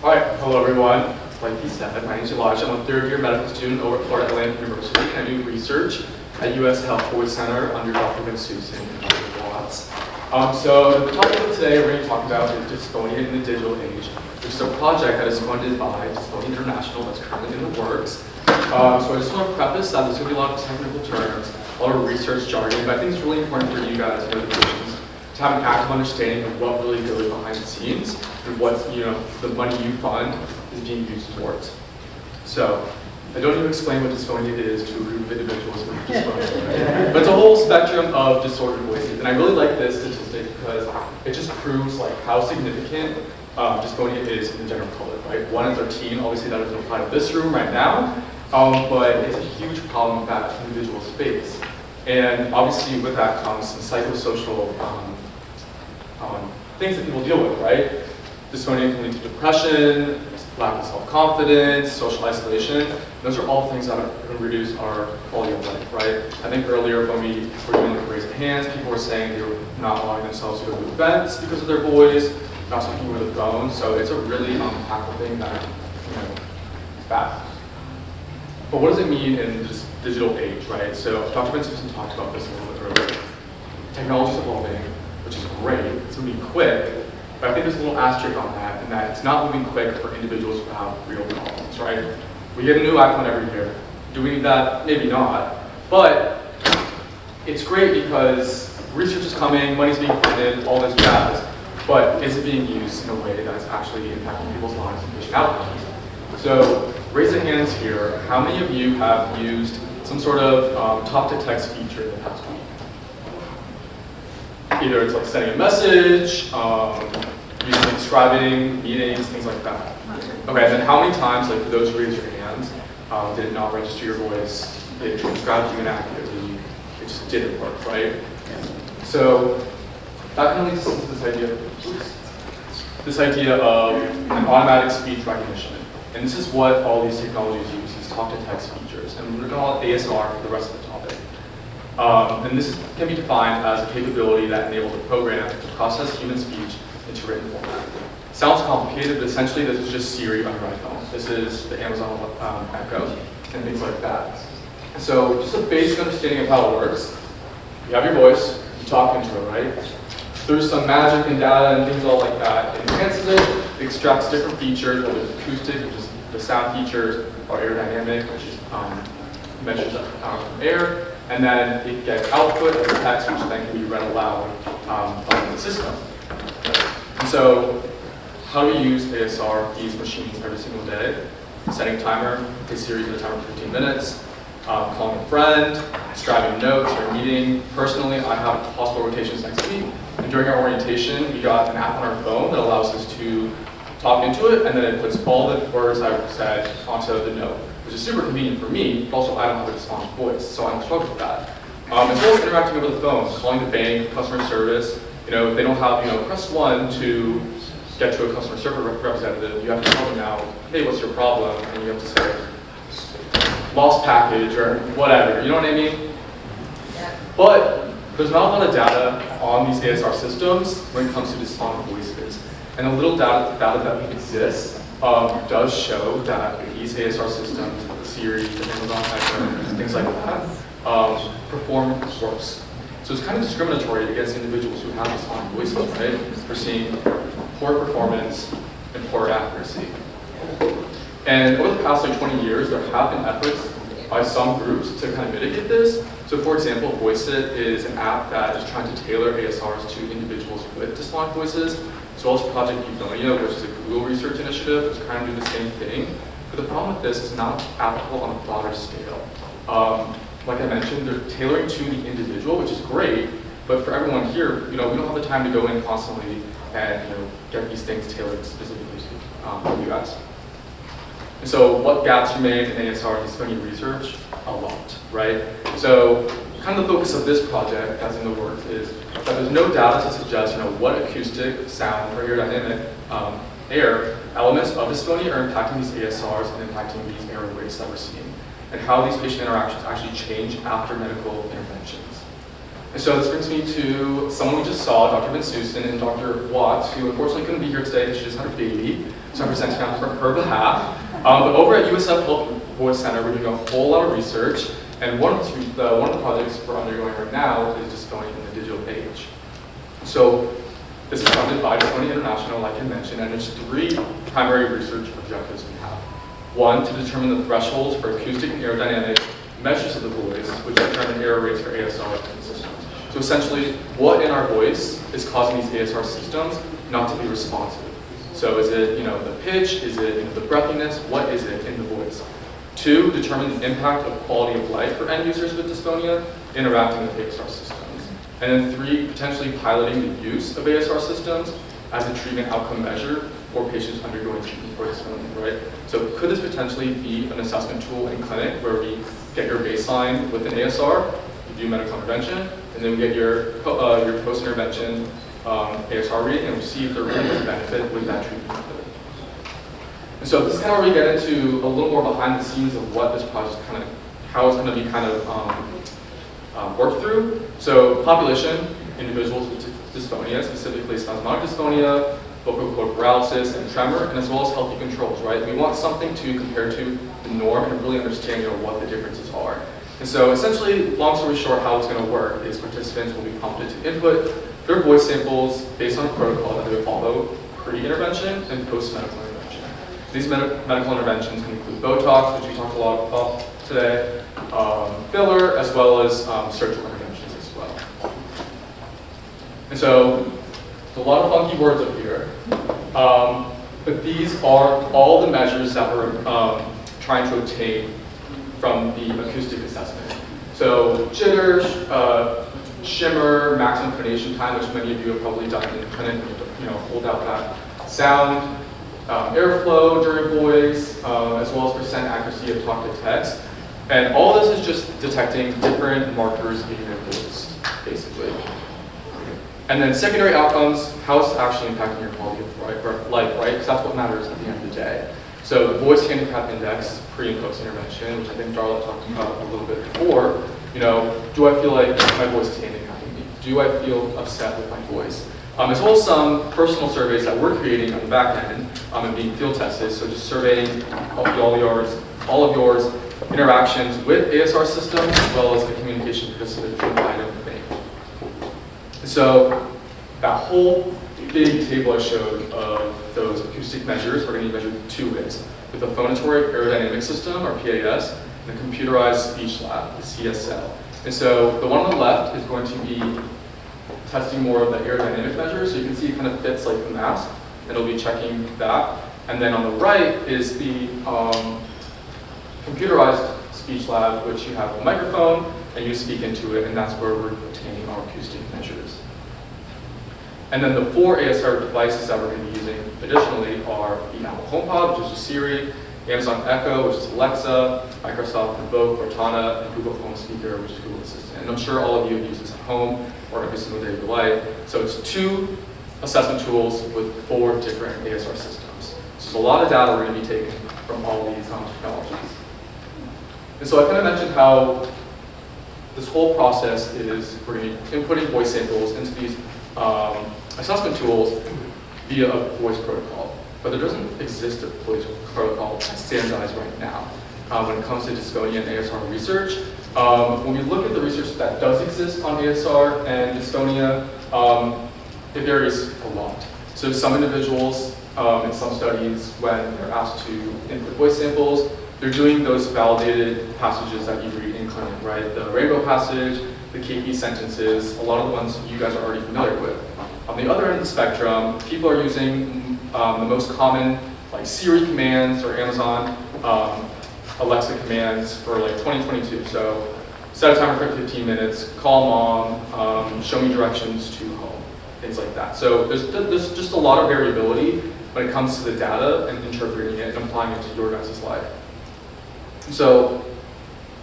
All right, hello everyone. Like he said, my name is Elijah. I'm a third-year medical student over at Florida Atlantic University, and I do research at USF Health Voice Center under Dr. Bensoussan and Dr. Watts. So the topic of today we're going to talk about is dysphonia in the digital age, which is a project that is funded by Dysphonia International that's currently in the works. So I just want to preface that there's going to be a lot of technical terms, a lot of research jargon, but I think it's really important for you guys, the patients, to have an active understanding of what really goes behind the scenes and what the money you fund is being used towards. So I don't need to explain what dysphonia is to a group of individuals with dysphonia, but it's a whole spectrum of disordered voices. And I really like this statistic because it just proves like how significant dysphonia is in the general public. Right, 1 in 13. Obviously, that doesn't apply to this room right now, but it's a huge problem that individuals face. And obviously, with that comes some psychosocial things that people deal with, right? Dysphonia can lead to depression, lack of self-confidence, social isolation. Those are all things that are going to reduce our quality of life, right? I think earlier when we were doing like raise of hands, people were saying they were not allowing themselves to go to events because of their voice, not talking over the phone. So it's a really impactful thing that is bad. But what does it mean in this digital age, right? So Dr. Bensoussan talked about this a little bit earlier. Technology is evolving, which is great. It's moving quick, but I think there's a little asterisk on that, in that it's not moving quick for individuals who have real problems, right? We get a new iPhone every year. Do we need that? Maybe not. But it's great because research is coming, money's being funded, all this jazz. But is it being used in a way that's actually impacting people's lives and patient outcomes? So raise your hands here. How many of you have used some sort of talk-to-text feature in the past week? Either it's like sending a message, transcribing meetings, things like that. Okay, and then how many times, like for those who raised your hands, did it not register your voice? It transcribed you inaccurately. It just didn't work, right? So that kind of leads us into this idea of an automatic speech recognition. And this is what all these technologies use, these talk-to-text features. And we're going to call it ASR for the rest of the topic. And this can be defined as a capability that enables a program to process human speech into written format. Sounds complicated, but essentially this is just Siri on your iPhone. This is the Amazon Echo and things like that. So just a basic understanding of how it works. You have your voice, you talk into it, right? There's some magic and data and things all like that. It enhances it, it extracts different features, whether it's acoustic, which is the sound features, or aerodynamic, which is measures from air. And then it gets output as text, which then can be read aloud on the system. And so, how do we use ASR, these machines, every single day? Setting a timer, a series of a timer for 15 minutes, calling a friend, scribing notes or a meeting. Personally, I have hospital rotations next week, and during our orientation, we got an app on our phone that allows us to talk into it, and then it puts all the words I've said onto the note, which is super convenient for me, but also I don't have a responsive voice, so I don't struggle with that. As well as interacting over the phone, calling the bank, customer service. If they don't have, press 1 to get to a customer service representative. You have to tell them now, hey, what's your problem? And you have to say, lost package or whatever, you know what I mean? Yeah. But there's not a lot of data on these ASR systems when it comes to dysphonic voices. And a little data that exists does show that these ASR systems, the Siri, the Amazon Echo, things like that, perform worse. So it's kind of discriminatory against individuals who have dysphonic voices, right? We're seeing poor performance and poor accuracy. And over the past 20 years, there have been efforts by some groups to kind of mitigate this. So for example, VoiceIt is an app that is trying to tailor ASRs to individuals with dysphonic voices, as well as Project Dysphonia, which is a Google research initiative that's trying to do the same thing. But the problem with this is not applicable on a broader scale. Like I mentioned, they're tailoring to the individual, which is great, but for everyone here, we don't have the time to go in constantly and get these things tailored specifically to you guys. And so what gaps remain in ASR dysphonia research? A lot, right? So kind of the focus of this project, as in the works, is that there's no data to suggest what acoustic, sound, or aerodynamic air elements of dysphonia are impacting these ASRs and impacting these error rates that we're seeing, and how these patient interactions actually change after medical interventions. And so this brings me to someone we just saw, Dr. Bensoussan and Dr. Watts, who unfortunately couldn't be here today because she just had a baby, so I'm presenting on her behalf. But over at USF Health Voice Center, we're doing a whole lot of research, and one of the projects we're undergoing right now is Dysphonia in the digital age. So this is funded by Dysphonia International, like I mentioned, and there's 3 primary research objectives we have. 1, to determine the thresholds for acoustic and aerodynamic measures of the voice, which determine error rates for ASR in systems. So essentially, what in our voice is causing these ASR systems not to be responsive? So is it, the pitch? Is it, the breathiness? What is it in the voice? 2, determine the impact of quality of life for end users with dysphonia interacting with ASR systems. And then 3, potentially piloting the use of ASR systems as a treatment outcome measure for patients undergoing treatment for dysphonia, right? So could this potentially be an assessment tool in clinic where we get your baseline with an ASR, you do medical intervention, and then we get your post-intervention ASR reading, and we see if there really is a benefit with that treatment method. And so this is kind of where we get into a little more behind the scenes of what this project how it's going to be worked through. So population, individuals with dysphonia, specifically spasmodic dysphonia, vocal cord paralysis, and tremor, and as well as healthy controls, right? We want something to compare to the norm and really understand what the differences are. And so essentially, long story short, how it's going to work is participants will be prompted to input their voice samples based on a protocol that they will follow pre-intervention and post-medical intervention. These medical interventions can include Botox, which we talked a lot about today, filler, as well as surgical interventions as well. And so, a lot of funky words up here, but these are all the measures that we're trying to obtain from the acoustic assessment. So jitter, shimmer, maximum phonation time, which many of you have probably done in the clinic, hold out that sound, airflow during voice, as well as percent accuracy of talk to text. And all this is just detecting different markers in your voice, basically. And then secondary outcomes, how it's actually impacting your quality of life, right? Because that's what matters at the end of the day. So the voice handicap index, pre and post intervention, which I think Darla talked about a little bit before, do I feel like my voice is handicapping me? Do I feel upset with my voice? As well as some personal surveys that we're creating on the back end and being field tested. So just surveying all of yours interactions with ASR systems, as well as the communication participant item bank. So that whole big table I showed of those acoustic measures, we're going to measure 2 ways, with the phonatory aerodynamic system, or PAS, and the computerized speech lab, the CSL. And so the one on the left is going to be testing more of the aerodynamic measures, so you can see it kind of fits like the mask, and it'll be checking that. And then on the right is the computerized speech lab, which you have a microphone, and you speak into it, and that's where we're obtaining our acoustic measures. And then the 4 ASR devices that we're going to be using additionally are the Apple HomePod, which is Siri, Amazon Echo, which is Alexa, Microsoft Invoke, Cortana, and Google Home Speaker, which is Google Assistant. And I'm sure all of you have used this at home or every single day of your life. So it's 2 assessment tools with 4 different ASR systems. So there's a lot of data we're going to be taking from all these technologies. And so I kind of mentioned how this whole process is we're going to be inputting voice samples into these assessment tools via a voice protocol. But there doesn't exist a voice protocol that's standardized right now when it comes to dysphonia and ASR research. When we look at the research that does exist on ASR and dysphonia, it varies a lot. So some individuals in some studies, when they're asked to input voice samples, they're doing those validated passages that you read in clinic, right? The rainbow passage, the KP sentences, a lot of the ones you guys are already familiar with. On the other end of the spectrum, people are using the most common like Siri commands or Amazon Alexa commands for like 2022. So set a timer for 15 minutes, call mom, show me directions to home, things like that. So there's just a lot of variability when it comes to the data and interpreting it and applying it to your guys' life. So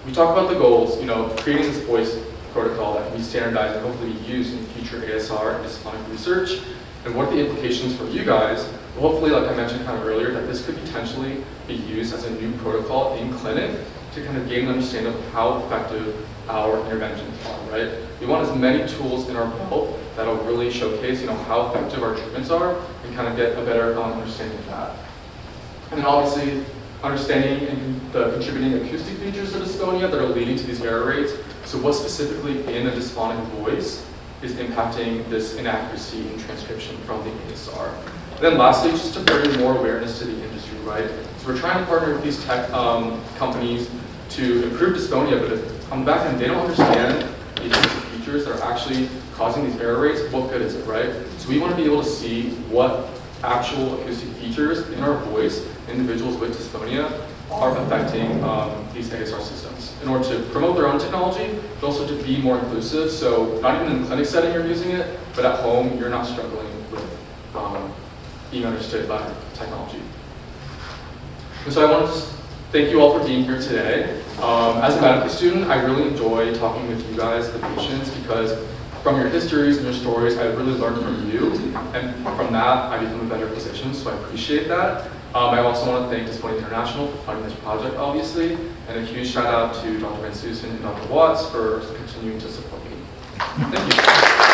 we talk about the goals, creating this voice protocol that can be standardized and hopefully be used in future ASR and dysphonic research. And what are the implications for you guys? Well, hopefully, like I mentioned kind of earlier, that this could potentially be used as a new protocol in clinic to kind of gain an understanding of how effective our interventions are, right? We want as many tools in our belt that'll really showcase, how effective our treatments are and kind of get a better understanding of that. And then obviously, understanding and the contributing acoustic features of dysphonia that are leading to these error rates. So what specifically in a dysphonic voice is impacting this inaccuracy in transcription from the ASR. And then lastly, just to bring more awareness to the industry, right? So we're trying to partner with these tech companies to improve dysphonia, but on the back end, they don't understand the acoustic features that are actually causing these error rates. What good is it, right? So we want to be able to see what actual acoustic features in our voice, individuals with dysphonia, are affecting these ASR systems in order to promote their own technology, but also to be more inclusive. So not even in the clinic setting you're using it, but at home you're not struggling with being understood by technology. And so I want to just thank you all for being here today. As a medical student, I really enjoy talking with you guys, the patients, because from your histories and your stories, I really learned from you, and from that, I become a better physician, so I appreciate that. I also want to thank Dysphonia International for funding this project, obviously, and a huge shout out to Dr. Bensoussan and Dr. Watts for continuing to support me. Thank you.